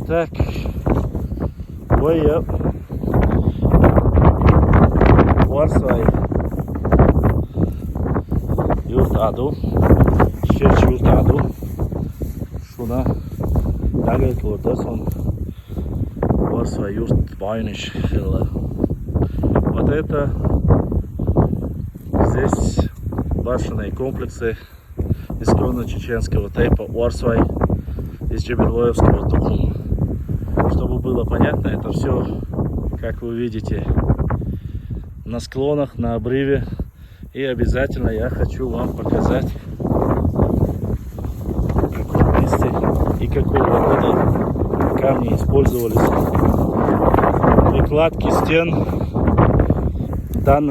Так. Way up. Varsvay yurt adı. Şirç yurt adı. Şuna dagayt orada son Varsvay yurt bayniş хилла. Вот это здесь башенные комплексы исконно-чеченского типа Орсвай из Джебелоевского Тухума. Чтобы было понятно, это все, как вы видите, на склонах, на обрыве. И обязательно я хочу вам показать, в каком месте и какого года камни использовались при кладке стен данных